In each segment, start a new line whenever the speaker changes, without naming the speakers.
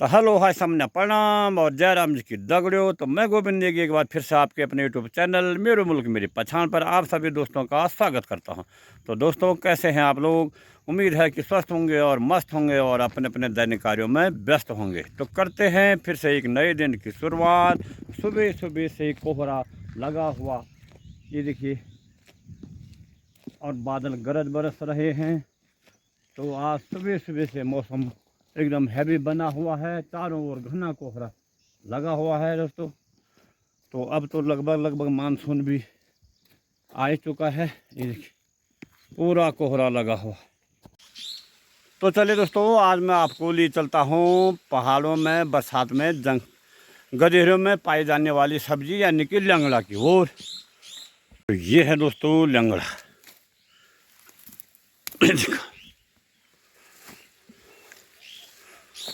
तो hello hi सामने प्रणाम और जय राम जी की दगड़ियों। तो मैं गोविंद नेगी एक बार फिर से आपके अपने यूट्यूब चैनल मेरे मुल्क मेरी पहचान पर आप सभी दोस्तों का स्वागत करता हूं। तो दोस्तों कैसे हैं आप लोग? उम्मीद है कि स्वस्थ होंगे और मस्त होंगे और अपने अपने दैनिक कार्यों में व्यस्त होंगे। तो करते हैं फिर से एक नए दिन की शुरुआत। सुबह सुबह से कोहरा लगा हुआ ये देखिए और बादल गरज बरस रहे हैं। तो आज सुबह सुबह से मौसम एकदम हैवी बना हुआ है, चारों ओर घना कोहरा लगा हुआ है दोस्तों। तो अब तो लगभग मानसून भी आ चुका है। ये देखिए पूरा कोहरा लगा हुआ। तो चलिए दोस्तों, आज मैं आपको ले चलता हूँ पहाड़ों में बरसात में गधेरों में पाई जाने वाली सब्जी यानी कि लंगड़ा की ओर। तो ये है दोस्तों लंगड़ा।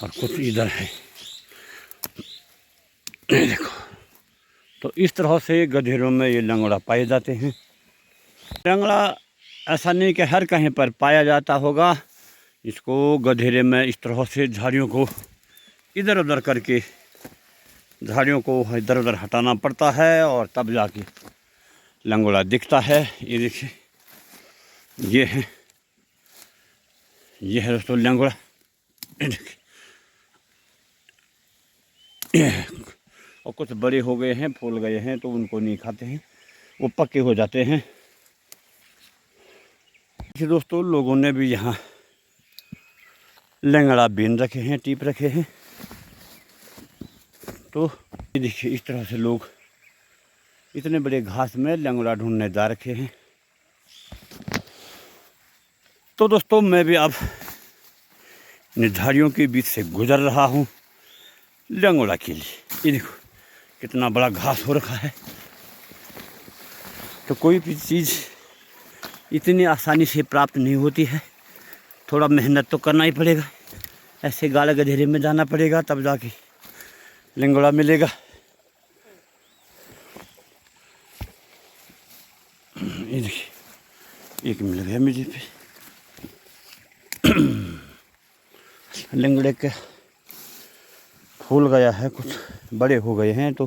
और कुछ इधर है, देखो। तो इस तरह से गधेरों में ये लंगड़ा पाए जाते हैं। लंगड़ा ऐसा नहीं कि हर कहीं पर पाया जाता होगा। इसको गधेरे में इस तरह से झाड़ियों को इधर उधर करके झाड़ियों को इधर उधर हटाना पड़ता है और तब जाके लंगड़ा दिखता है। ये देखिए ये है दोस्तों लंगड़ा। देखिए और कुछ बड़े हो गए हैं, फूल गए हैं, तो उनको नहीं खाते हैं, वो पक्के हो जाते हैं। दोस्तों लोगों ने भी यहाँ लंगड़ा बीन रखे हैं, टीप रखे हैं। तो ये देखिए इस तरह से लोग इतने बड़े घास में लंगड़ा ढूंढने जा रखे हैं। तो दोस्तों मैं भी अब इन झाड़ियों के बीच से गुजर रहा हूँ लंगड़ा के लिए। ये देखो कितना बड़ा घास हो रखा है। तो कोई भी चीज़ इतनी आसानी से प्राप्त नहीं होती है, थोड़ा मेहनत तो करना ही पड़ेगा। ऐसे गाला गधेरे में जाना पड़ेगा तब जाके लंगड़ा मिलेगा। ये देखिए एक मिल गया मुझे पे लंगड़े के फूल गया है, कुछ बड़े हो गए हैं तो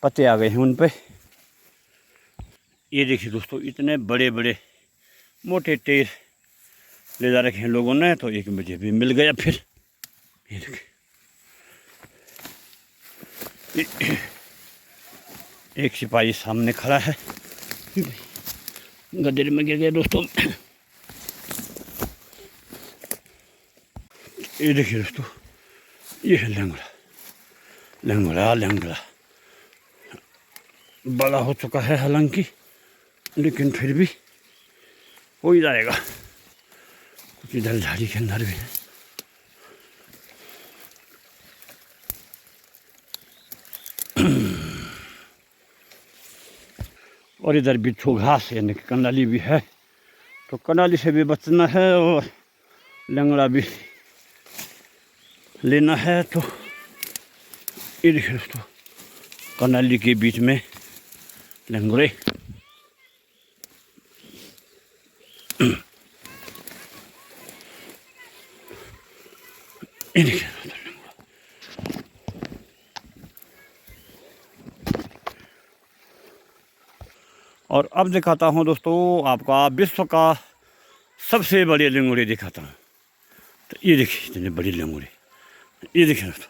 पत्ते आ गए हैं उन पे। ये देखिए दोस्तों इतने बड़े बड़े मोटे टेर ले जा रखे हैं लोगों ने। तो एक मुझे भी मिल गया फिर। ये देखिए एक सिपाही सामने खड़ा है, गधेरे में गिर गया दोस्तों। ये देखिए दोस्तों ये है लंगड़ा। लंगड़ा बड़ा हो चुका है हालांकि, लेकिन फिर भी हो ही जाएगा। कुछ इधर झाड़ी के अंदर भी है। और इधर बिच्छू घास यानी कि कंडाली भी है। तो कंडाली से भी बचना है और लंगड़ा भी लेना है। तो ये देखिए दोस्तों कंडाली के बीच में लंगड़े। ये देखिए और अब दिखाता हूँ दोस्तों आपका विश्व का सबसे बड़े लंगड़े दिखाता हूँ। तो ये देखिए इतने बड़े लंगड़े। ये देखिए दोस्तों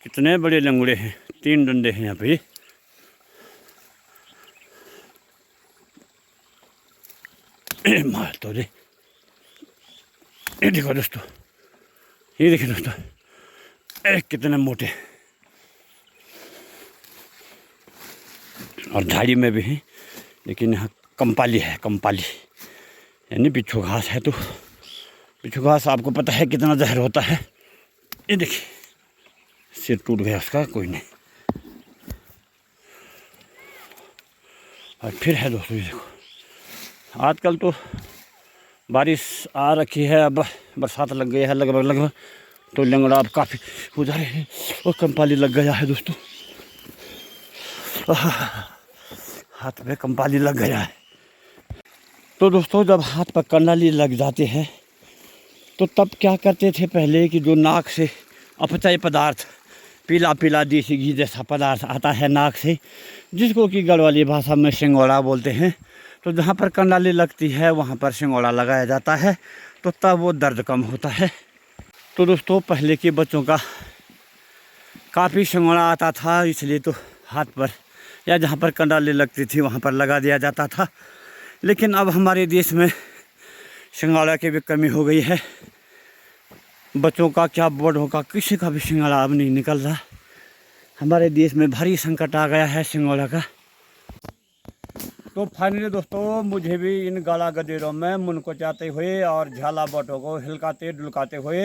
कितने बड़े लंगड़े हैं, 3 डंडे हैं यहाँ पे। मार तो दे। ये देखो दोस्तों, ये देखिए दोस्तों कितने मोटे और झाड़ी में भी हैं। लेकिन यहाँ कंपाली है, कंपाली यानी बिच्छू घास है। तो बिच्छू घास आपको पता है कितना जहर होता है। ये देखिए सिर टूट गया उसका, कोई नहीं। और फिर है दोस्तों ये देखो आजकल तो बारिश आ रखी है, अब बरसात लग गई है लगभग। तो लंगड़ा अब काफ़ी हो जा रहे हैं और कंपाली लग गया है दोस्तों। हाथ में कंपाली लग गया है। तो दोस्तों जब हाथ पर कंडाली लग जाते हैं तो तब क्या करते थे पहले कि जो नाक से अपचय पदार्थ, पीला पीला देसी घी जैसा पदार्थ आता है नाक से, जिसको कि गढ़वाली भाषा में सिंगोड़ा बोलते हैं। तो जहाँ पर कंडाली लगती है वहाँ पर सिंगोड़ा लगाया जाता है, तो तब वो दर्द कम होता है। तो दोस्तों पहले के बच्चों का काफ़ी सिंगोड़ा आता था, इसलिए तो हाथ पर या जहाँ पर कंडाली लगती थी वहाँ पर लगा दिया जाता था। लेकिन अब हमारे देश में सिंगोड़ा की भी कमी हो गई है। बच्चों का क्या बड़ों का किसी का भी सिंगोड़ा अब नहीं निकल रहा। हमारे देश में भारी संकट आ गया है सिंगोड़ा का। तो फाइनली दोस्तों मुझे भी इन गाला गदेरों में मुनकोचाते हुए और झाला बटों को हिलकाते डुलकाते हुए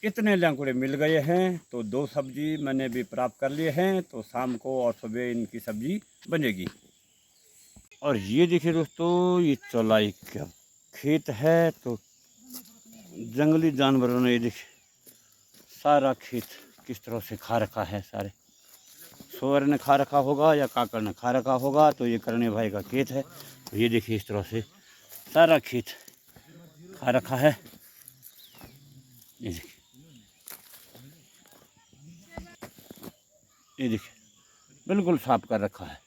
इतने लंकुड़े मिल गए हैं। तो 2 सब्जी मैंने भी प्राप्त कर लिए हैं, तो शाम को और सुबह इनकी सब्जी बनेगी। और ये देखिए दोस्तों, ये चौलाई का खेत है। तो जंगली जानवरों ने ये देखिए सारा खेत किस तरह से खा रखा है। सारे सुअर ने खा रखा होगा या काकड़ ने खा रखा होगा। तो ये करने भाई का खेत है। तो ये देखिए इस तरह से सारा खेत खा रखा है। ये देखिए, ये देखिए बिल्कुल साफ कर रखा है।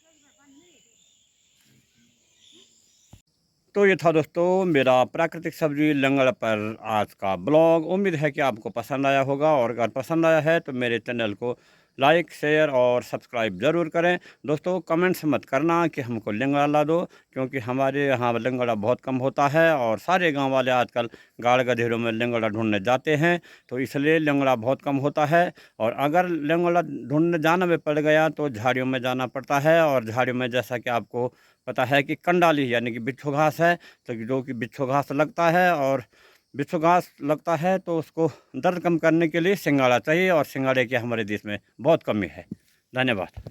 तो ये था दोस्तों मेरा प्राकृतिक सब्जी लंगड़ पर आज का ब्लॉग। उम्मीद है कि आपको पसंद आया होगा, और अगर पसंद आया है तो मेरे चैनल को लाइक शेयर और सब्सक्राइब ज़रूर करें। दोस्तों कमेंट्स मत करना कि हमको लंगड़ा ला दो, क्योंकि हमारे यहाँ लंगड़ा बहुत कम होता है और सारे गांव वाले आजकल गाड़ गधेरों में लंगड़ा ढूंढने जाते हैं, तो इसलिए लंगड़ा बहुत कम होता है। और अगर लंगड़ा ढूंढने जाना भी पड़ गया तो झाड़ियों में जाना पड़ता है, और झाड़ियों में जैसा कि आपको पता है कि कंडाली यानी कि बिच्छू घास है, तो जो कि बिच्छू घास लगता है, और बिच्छू घास लगता है तो उसको दर्द कम करने के लिए सिंगाड़ा चाहिए, और सिंगाड़े की हमारे देश में बहुत कमी है। धन्यवाद।